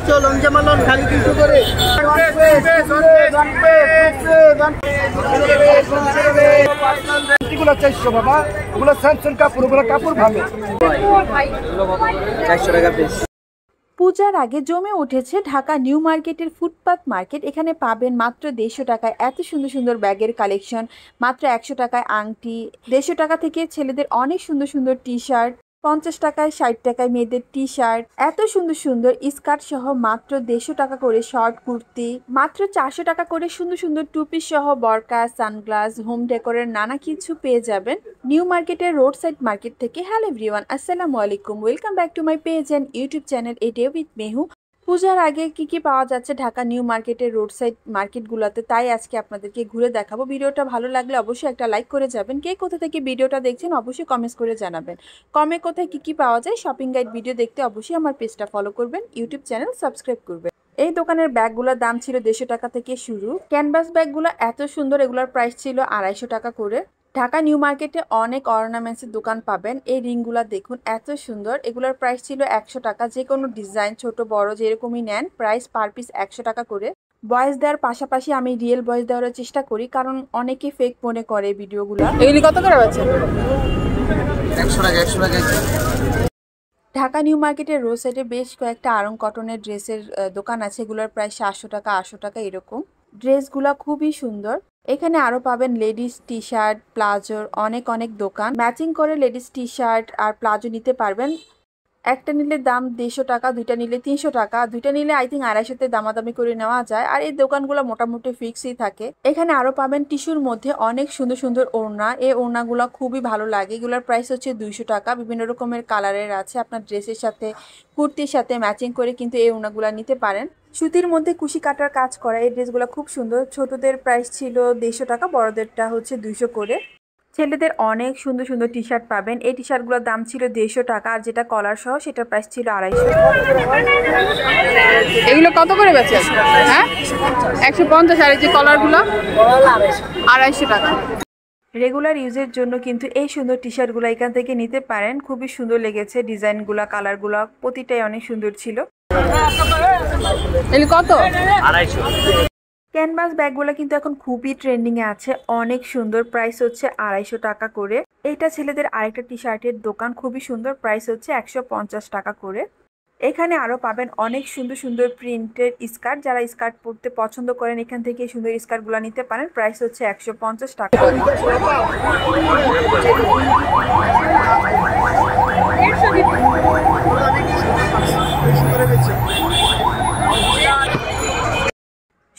চলুন যেমন খালি কিছু করে এগুলো 400 বাবা, ওগুলো স্যামসাং কাপড়, ওগুলো কাপড় ভালো 400 টাকা পিস। পূজার আগে জমে উঠেছে ঢাকা নিউ মার্কেটের ফুটপাত মার্কেট। এখানে পাবেন মাত্র 150 টাকায় এত সুন্দর সুন্দর ব্যাগের কালেকশন, মাত্র 100 টাকায় আংটি, 150 টাকা থেকে ছেলেদের অনেক সুন্দর সুন্দর টি শার্ট, 50 টাকায় 60 টাকায় মেয়েদের টি শার্ট, এত সুন্দর সুন্দর স্কার্ট সহ মাত্র 150 টাকা করে শর্ট কুর্তি, মাত্র 400 টাকা করে সুন্দর সুন্দর টুপি সহ বরকা, সানগ্লাস, হোম ডেকোরের নানা কিছু পেয়ে যাবেন নিউ মার্কেটের রোড সাইড মার্কেট থেকে। হ্যালো এভরিওয়ান, আসসালামু আলাইকুম, welcome back to my page and YouTube channel a day with Mehu. পূজার আগে কি পাওয়া যাচ্ছে ঢাকা নিউ মার্কেটের রোড সাইড মার্কেটগুলোতে, তাই আজকে আপনাদেরকে ঘুরে দেখাবো। ভিডিওটা ভালো লাগলে অবশ্যই একটা লাইক করে যাবেন। কে কোথা থেকে ভিডিওটা দেখছেন অবশ্যই কমেন্টস করে জানাবেন। কমে কোথায় কি পাওয়া যায় শপিং গাইড ভিডিও দেখতে অবশ্যই আমার পেজটা ফলো করবেন, ইউটিউব চ্যানেল সাবস্ক্রাইব করবেন। এই দোকানের ব্যাগগুলোর দাম ছিল 150 টাকা থেকে শুরু। ক্যানভাস ব্যাগগুলো এত সুন্দর, এগুলোর প্রাইস ছিল 250 টাকা করে। ঢাকা নিউ মার্কেটে অনেক অর্নামেন্টসের দোকান পাবেন। এই রিংগুলো দেখুন এত সুন্দর, এগুলোর প্রাইস ছিল 100 টাকা। যে কোনো ডিজাইন ছোট বড় যেরকমই নেন প্রাইস পার পিস 100 টাকা করে। ভয়েস দেওয়ার পাশাপাশি আমি রিয়েল ভয়েস দেওয়ার চেষ্টা করি, কারণ অনেকে ফেক মনে করে ভিডিওগুলো। এগুলি কত করে আছে? 100 টাকা 100 টাকা। ঢাকা নিউ মার্কেটের রোড সাইডে বেশ কয়েকটা আরং কটনের ড্রেসের দোকান আছে, এগুলোর প্রায় 700 টাকা 800 টাকা এরকম। ড্রেসগুলো খুবই সুন্দর। এখানে আরো পাবেন লেডিস টি শার্ট, প্লাজোর অনেক দোকান। ম্যাচিং করে লেডিস টি শার্ট আর প্লাজো নিতে পারবেন। একটা নিলে দাম 150 টাকা, দুইটা নিলে 300 টাকা, দুইটা নিলে আই থিঙ্ক 250-তে দামাদামি করে নেওয়া যায়। আর এই দোকানগুলো মোটামুটি ফিক্সই থাকে। এখানে আরো পাবেন টিস্যুর মধ্যে অনেক সুন্দর সুন্দর ওড়না। এই ওড়নাগুলো খুবই ভালো লাগে। এগুলোর প্রাইস হচ্ছে 200 টাকা। বিভিন্ন রকমের কালারের আছে, আপনার ড্রেসের সাথে কুর্তির সাথে ম্যাচিং করে কিন্তু এই ওড়নাগুলো নিতে পারেন। সুতির মধ্যে কুশি কাটার কাজ করা এই ড্রেসগুলো খুব সুন্দর। ছোটদের প্রাইস ছিল 150 টাকা, বড়দেরটা হচ্ছে 200 করে। ছেলেদের অনেক সুন্দর সুন্দর টি শার্ট পাবেন। এই টি শার্টগুলোর দাম ছিল 150 টাকা, আর যেটা কলার সহ সেটার প্রাইস ছিল 250। এগুলো কত করে বেচেন? হ্যাঁ 150। আর এই যে কলারগুলো 250 টাকা। রেগুলার ইউজের জন্য কিন্তু এই সুন্দর টি শার্টগুলো এখান থেকে নিতে পারেন। খুবই সুন্দর লেগেছে ডিজাইনগুলো, কালারগুলো প্রতিটাই অনেক সুন্দর ছিল। এগুলো কত? 250। ক্যানভাস ব্যাগগুলো কিন্তু এখন খুবই ট্রেন্ডিং এ আছে, অনেক সুন্দর। প্রাইস হচ্ছে 250 টাকা করে। এটা ছেলেদের আরেকটা টি শার্টের দোকান, খুবই সুন্দর। প্রাইস হচ্ছে 150 টাকা করে। এখানে আরো পাবেন অনেক সুন্দর সুন্দর প্রিন্টের স্কার্ট। যারা স্কার্ট পরতে পছন্দ করেন এখান থেকে সুন্দর স্কার্টগুলো নিতে পারেন। প্রাইস হচ্ছে 150 টাকা।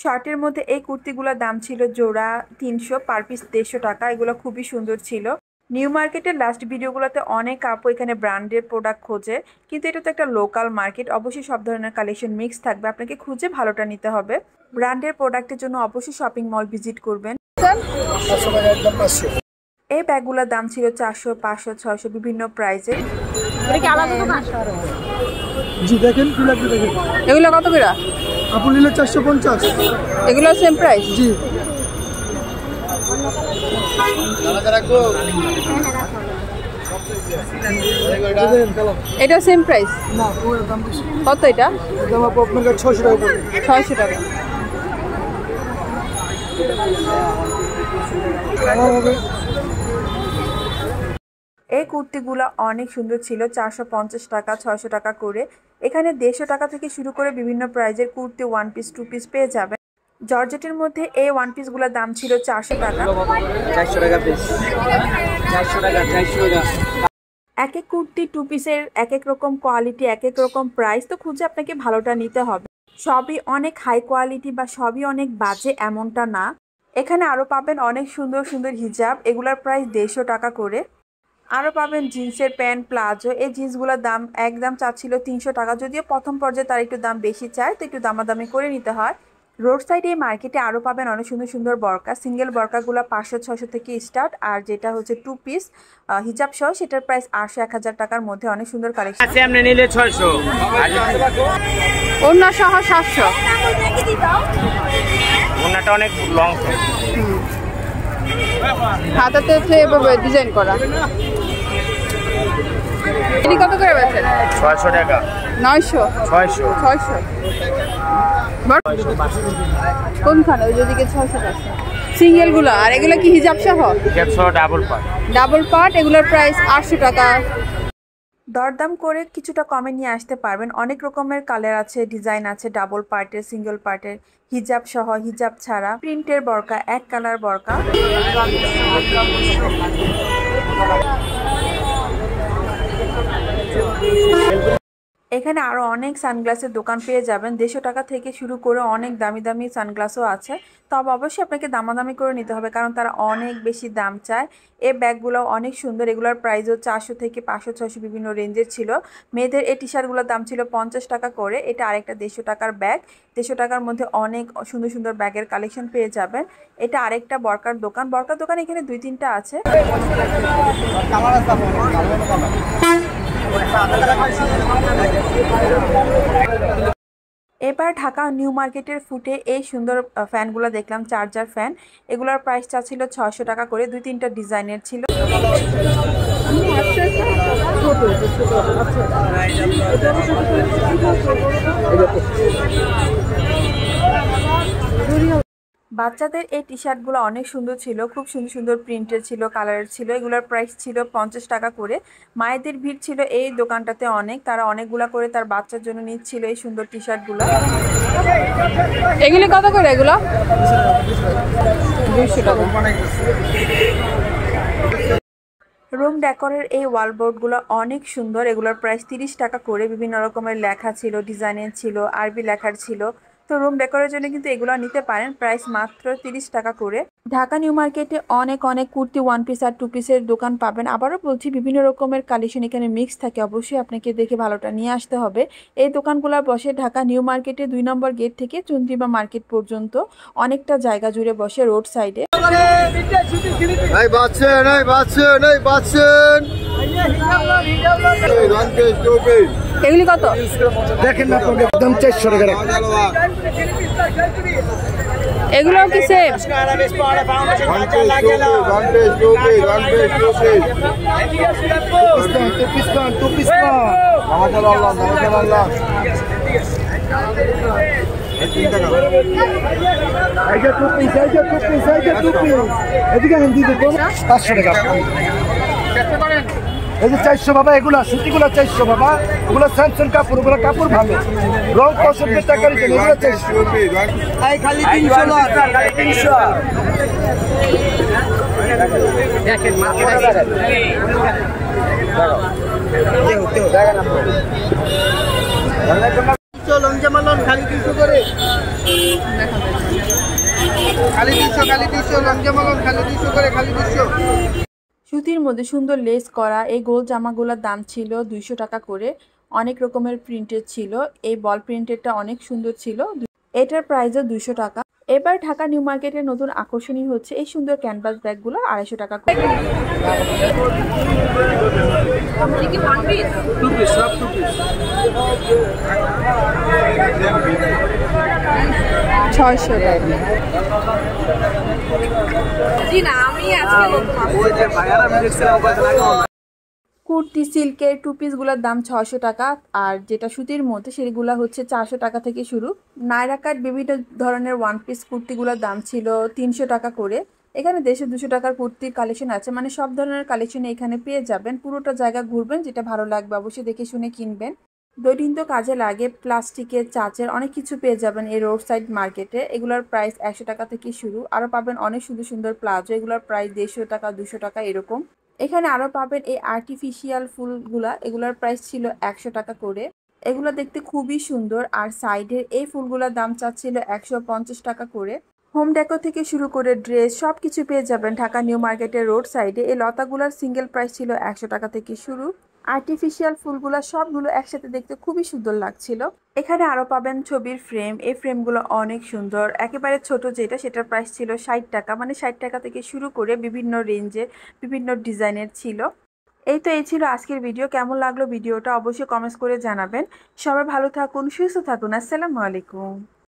শর্টের মধ্যে এই কুর্তিগুলোর দাম ছিল জোড়া 300, পার পিস 150 টাকা। এগুলো খুবই সুন্দর ছিল। নিউ মার্কেটের লাস্ট ভিডিওগুলোতে অনেক আপু এখানে ব্র্যান্ডের প্রোডাক্ট খোঁজে, কিন্তু এটা তো একটা লোকাল মার্কেট, অবশ্যই সব ধরনের কালেকশন মিক্স থাকবে, আপনাকে খুঁজে ভালোটা নিতে হবে। ব্র্যান্ডের প্রোডাক্টের জন্য অবশ্যই শপিং মল ভিজিট করবেন। এই ব্যাগগুলোর দাম ছিল 400, 500, 600 বিভিন্ন প্রাইসে। এগুলো কত করে? আপনি নিলে 450। এগুলো সেম প্রাইস? জি। এটা সেম প্রাইস না, ওর দাম বেশি। কত এটা? দাম আপনার 600 টাকা পড়বে। 600 টাকা। এই কুর্তিগুলো অনেক সুন্দর ছিল, 450 টাকা 600 টাকা করে। এখানে 150 টাকা থেকে শুরু করে বিভিন্ন প্রাইজের কুর্তি, 1 পিস 2 পিস পেয়ে যাবেন। জর্জেটের মধ্যে এই 1 পিসগুলোর দাম ছিল 400 টাকা। 400 টাকা পিস। 400 টাকা 400 টাকা। এক এক কুর্তি 2 পিসের এক এক রকম কোয়ালিটি, এক এক রকম প্রাইস, তো খুঁজে আপনাকে ভালোটা নিতে হবে। সবই অনেক হাই কোয়ালিটি বা সবই অনেক বাজে এমনটা না। এখানে আরো পাবেন অনেক সুন্দর সুন্দর হিজাব, এগুলার প্রাইস 150 টাকা করে। আরও পাবেন জিন্সের প্যান্ট, প্লাজো। এই জিন্সগুলোর দাম একদম চাচ্ছিল 300 টাকা, যদিও প্রথম পর্যায়ে তার একটু দাম বেশি চায়, তো একটু দামাদামি করে নিতে হয়। রোড সাইডে এই মার্কেটে আরও পাবেন অনেক সুন্দর সুন্দর বরকা। সিঙ্গেল বরকাগুলো 500-600 থেকে স্টার্ট, আর যেটা হচ্ছে 2 পিস হিজাব সহ সেটার প্রাইস 800-1000 টাকার মধ্যে অনেক সুন্দর কালেকশন আছে। আপনি নিলে 600, ওড়না সহ 700। ওড়নাটা অনেক লং, হাতাতে এভাবে ডিজাইন করা। এটি কত করে বেচেন? 600 টাকা। 900 600 600 কোনখানে? ওই যেদিকে 600 টাকা সিঙ্গেল গুলো। আর এগুলো কি হিজাব সহ? হিজাব সহ ডাবল পার্ট। এগুলোর প্রাইস 800 টাকা। দরদাম করে কিছুটা কমে নিয়ে আসতে পারবেন। অনেক রকমের কালার আছে, ডিজাইন আছে, ডাবল পার্টের, সিঙ্গেল পার্টের, হিজাব সহ, হিজাব ছাড়া, প্রিন্টের বরকা, এক কালার বরকা। এখানে আরো অনেক সানগ্লাসের দোকান পেয়ে যাবেন। 150 টাকা থেকে শুরু করে অনেক দামি দামি সানগ্লাসও আছে। তবে অবশ্যই আপনাকে দামাদামি করে নিতে হবে, কারণ তারা অনেক বেশি দাম চায়। এই ব্যাগগুলো অনেক সুন্দর। এগুলোর প্রাইসও 400 থেকে 500 600 বিভিন্ন রেঞ্জের ছিল। মেয়েদের এই টি শার্টগুলোর দাম ছিল 50 টাকা করে। এটা আরেকটা 150 টাকার ব্যাগ। 150 টাকার মধ্যে অনেক সুন্দর সুন্দর ব্যাগের কালেকশন পেয়ে যাবেন। এটা আরেকটা বরকার দোকান। বরকার দোকান এখানে 2-3টা আছে। এবার ঢাকা নিউ মার্কেটের ফুটে এই সুন্দর ফ্যানগুলো দেখলাম, চার্জার ফ্যান। এগুলোর প্রাইসটা ছিল 600 টাকা করে। 2-3টা ডিজাইনের ছিল। বাচ্চাদের এই টি শার্টগুলো অনেক সুন্দর ছিল, খুব সুন্দর সুন্দর প্রিন্টের ছিল, কালারের ছিল। এগুলোর প্রাইস ছিল 50 টাকা করে। মায়েদের ভিড় ছিল এই দোকানটাতে অনেক। তারা অনেকগুলা করে তার বাচ্চার জন্য নিচ্ছিল এই সুন্দর টি শার্টগুলো। এগুলো কত করে? এগুলো 200 টাকা। রুম ডেকোরের এই ওয়ালবোর্ডগুলো অনেক সুন্দর। এগুলোর প্রাইস 30 টাকা করে। বিভিন্ন রকমের লেখা ছিল, ডিজাইনের ছিল, আরবি লেখার ছিল। তো রুম ডেকোরের জন্য কিন্তু এগুলো নিতে পারেন। প্রাইস মাত্র 30 টাকা করে। ঢাকা নিউ মার্কেটে অনেক অনেক কুর্তি, 1 পিস আর 2 পিসের দোকান পাবেন। আবারও বলছি, বিভিন্ন রকমের কালেকশন এখানে মিক্স থাকে। অবশ্যই আপনাকে দেখে ভালোটা নিয়ে আসতে হবে। এই দোকানগুলো বসে ঢাকা নিউ মার্কেটে 2 নম্বর গেট থেকে চন্দ্রিমা মার্কেট পর্যন্ত। অনেকটা জায়গা জুড়ে বসে রোড সাইডে। এগুলি কত? দেখেন না, একদম 400 টাকা। এগুলো কি সেম? এই যে 400 বাবা, এগুলা সুতিগুলা 400 বাবা। ওগুলো স্যামসং কাপড়, ওগুলো কাপড় ভালো, রং 65 টাকার। এগুলো 400। খালি 300 লট, খালি 300। দেখেন মার্কেট আছে। লঞ্জামালন খালি 300 করে। খালি 300, খালি 300 লঞ্জামালন খালি 300 করে, খালি 200। সুতির মধ্যে সুন্দর লেস করা এই গোল জামাগুলোর দাম ছিল 200 টাকা করে। অনেক রকমের প্রিন্টের ছিল। এই বল প্রিন্টেরটা অনেক সুন্দর ছিল। এটার প্রাইসও 200 টাকা। এবার ঢাকা নিউ মার্কেটের নতুন আকর্ষণীয় হচ্ছে এই সুন্দর ক্যানভাস ব্যাগগুলো 250 টাকা করে। 600 টাকা। কুর্তি সিল্কের 2 পিসগুলোর দাম 600 টাকা। আর যেটা সুতির মধ্যে সেগুলো হচ্ছে 400 টাকা থেকে শুরু। নায়রা কাট বিভিন্ন ধরনের 1 পিস কুর্তিগুলোর দাম ছিল 300 টাকা করে। এখানে 150-200 টাকার কুর্তির কালেকশন আছে, মানে সব ধরনের কালেকশন এখানে পেয়ে যাবেন। পুরোটা জায়গা ঘুরবেন, যেটা ভালো লাগবে অবশ্যই দেখে শুনে কিনবেন। দৈনিক তো কাজে লাগে, প্লাস্টিকের, চাচের অনেক কিছু পেয়ে যাবেন এই রোড সাইড মার্কেটে। এগুলোর প্রাইস 100 টাকা থেকে শুরু। আরও পাবেন অনেক সুন্দর সুন্দর প্লাজো। এগুলোর প্রাইস 150 টাকা, 200 টাকা এরকম। এখানে আরও পাবেন এই আর্টিফিশিয়াল ফুলগুলা। এগুলোর প্রাইস ছিল 100 টাকা করে। এগুলো দেখতে খুবই সুন্দর। আর সাইডের এই ফুলগুলোর দাম চাচ্ছিল 150 টাকা করে। হোম ডেকোর থেকে শুরু করে ড্রেস সব কিছু পেয়ে যাবেন ঢাকা নিউ মার্কেটের রোড সাইডে। এই লতাগুলার সিঙ্গেল প্রাইস ছিল 100 টাকা থেকে শুরু। আর্টিফিশিয়াল ফুলগুলো সবগুলো একসাথে দেখতে খুবই সুন্দর লাগছিল। এখানে আরও পাবেন ছবির ফ্রেম। এই ফ্রেমগুলো অনেক সুন্দর। একেবারে ছোট যেটা, সেটার প্রাইস ছিল 60 টাকা, মানে 60 টাকা থেকে শুরু করে বিভিন্ন রেঞ্জের, বিভিন্ন ডিজাইনের ছিল। এই ছিল আজকের ভিডিও। কেমন লাগলো ভিডিওটা অবশ্যই কমেন্টস করে জানাবেন। সবাই ভালো থাকুন, সুস্থ থাকুন। আসসালামু আলাইকুম।